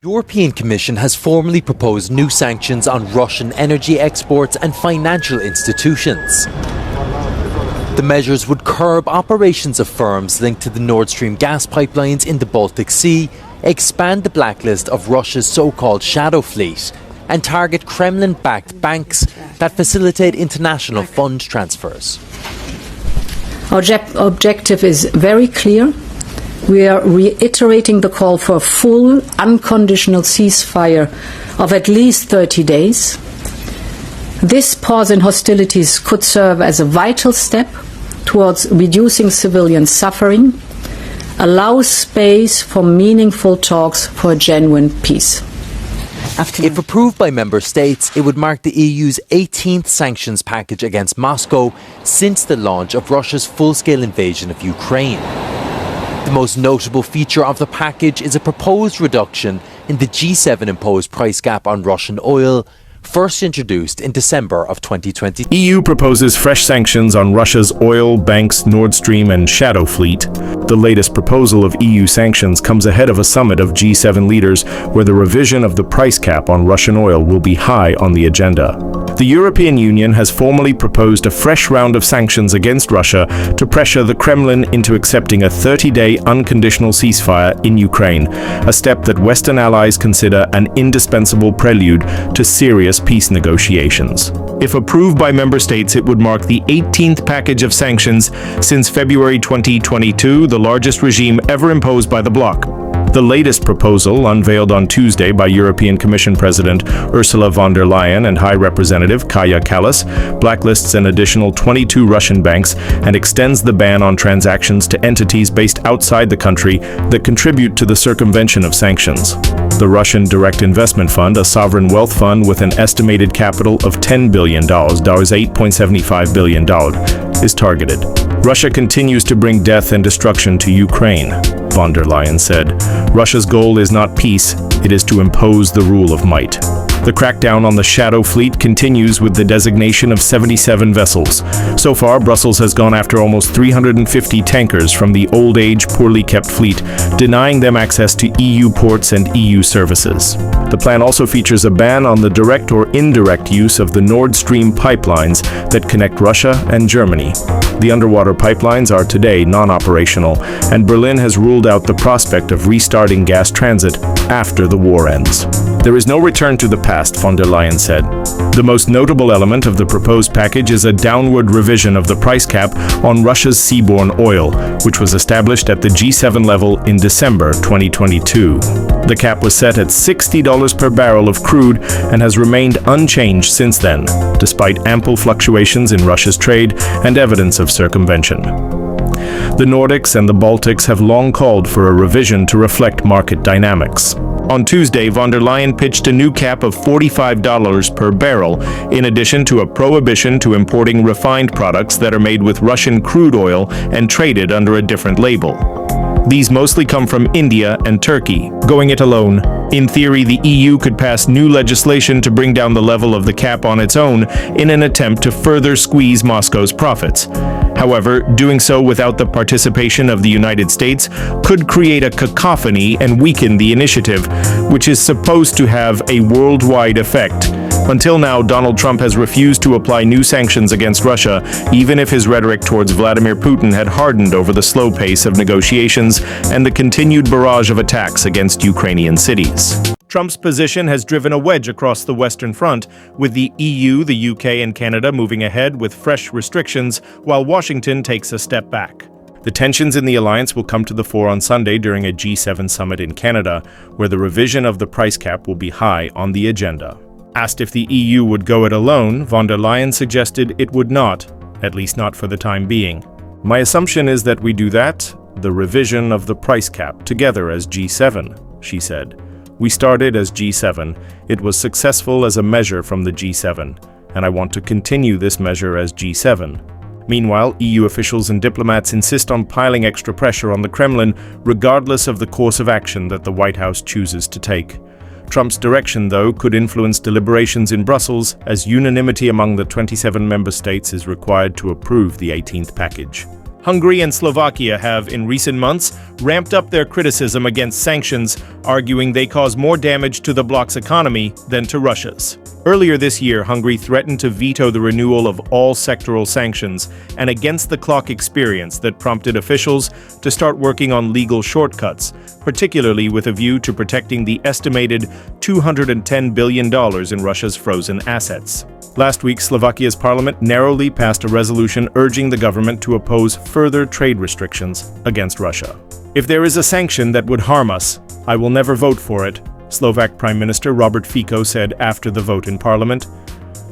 European Commission has formally proposed new sanctions on Russian energy exports and financial institutions. The measures would curb operations of firms linked to the Nord Stream gas pipelines in the Baltic Sea, expand the blacklist of Russia's so-called shadow fleet, and target Kremlin-backed banks that facilitate international fund transfers. Our objective is very clear. We are reiterating the call for a full, unconditional ceasefire of at least 30 days. This pause in hostilities could serve as a vital step towards reducing civilian suffering, allow space for meaningful talks for a genuine peace. If approved by member states, it would mark the EU's 18th sanctions package against Moscow since the launch of Russia's full-scale invasion of Ukraine. The most notable feature of the package is a proposed reduction in the G7 imposed price cap on Russian oil, first introduced in December of 2020. EU proposes fresh sanctions on Russia's oil, banks, Nord Stream and shadow fleet. The latest proposal of EU sanctions comes ahead of a summit of G7 leaders where the revision of the price cap on Russian oil will be high on the agenda. The European Union has formally proposed a fresh round of sanctions against Russia to pressure the Kremlin into accepting a 30-day unconditional ceasefire in Ukraine, a step that Western allies consider an indispensable prelude to serious peace negotiations. If approved by member states, it would mark the 18th package of sanctions since February 2022, the largest regime ever imposed by the bloc. The latest proposal, unveiled on Tuesday by European Commission President Ursula von der Leyen and High Representative Kaja Kallas, blacklists an additional 22 Russian banks and extends the ban on transactions to entities based outside the country that contribute to the circumvention of sanctions. The Russian Direct Investment Fund, a sovereign wealth fund with an estimated capital of $10 billion, $8.75 billion, is targeted. Russia continues to bring death and destruction to Ukraine, von der Leyen said. Russia's goal is not peace, it is to impose the rule of might. The crackdown on the shadow fleet continues with the designation of 77 vessels. So far, Brussels has gone after almost 350 tankers from the old-age, poorly kept fleet, denying them access to EU ports and EU services. The plan also features a ban on the direct or indirect use of the Nord Stream pipelines that connect Russia and Germany. The underwater pipelines are today non-operational, and Berlin has ruled out the prospect of restarting gas transit after the war ends. There is no return to the past, von der Leyen said. The most notable element of the proposed package is a downward revision of the price cap on Russia's seaborne oil, which was established at the G7 level in December 2022. The cap was set at $60 per barrel of crude and has remained unchanged since then, despite ample fluctuations in Russia's trade and evidence of circumvention. The Nordics and the Baltics have long called for a revision to reflect market dynamics. On Tuesday, von der Leyen pitched a new cap of $45 per barrel, in addition to a prohibition to importing refined products that are made with Russian crude oil and traded under a different label. These mostly come from India and Turkey. Going it alone, in theory, the EU could pass new legislation to bring down the level of the cap on its own in an attempt to further squeeze Moscow's profits. However, doing so without the participation of the United States could create a cacophony and weaken the initiative, which is supposed to have a worldwide effect. Until now, Donald Trump has refused to apply new sanctions against Russia, even if his rhetoric towards Vladimir Putin had hardened over the slow pace of negotiations and the continued barrage of attacks against Ukrainian cities. Trump's position has driven a wedge across the Western Front, with the EU, the UK, and Canada moving ahead with fresh restrictions, while Washington takes a step back. The tensions in the alliance will come to the fore on Sunday during a G7 summit in Canada, where the revision of the price cap will be high on the agenda. Asked if the EU would go it alone, von der Leyen suggested it would not, at least not for the time being. My assumption is that we do that, the revision of the price cap, together as G7, she said. We started as G7. It was successful as a measure from the G7, and I want to continue this measure as G7. Meanwhile, EU officials and diplomats insist on piling extra pressure on the Kremlin, regardless of the course of action that the White House chooses to take. Trump's direction, though, could influence deliberations in Brussels, as unanimity among the 27 member states is required to approve the 18th package. Hungary and Slovakia have, in recent months, ramped up their criticism against sanctions, arguing they cause more damage to the bloc's economy than to Russia's. Earlier this year, Hungary threatened to veto the renewal of all sectoral sanctions, an against-the-clock experience that prompted officials to start working on legal shortcuts, particularly with a view to protecting the estimated $210 billion in Russia's frozen assets. Last week, Slovakia's parliament narrowly passed a resolution urging the government to oppose further trade restrictions against Russia. If there is a sanction that would harm us, I will never vote for it, Slovak Prime Minister Robert Fico said after the vote in parliament.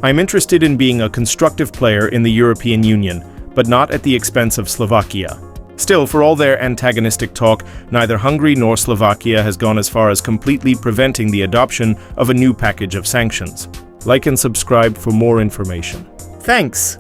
I'm interested in being a constructive player in the European Union, but not at the expense of Slovakia. Still, for all their antagonistic talk, neither Hungary nor Slovakia has gone as far as completely preventing the adoption of a new package of sanctions. Like and subscribe for more information. Thanks!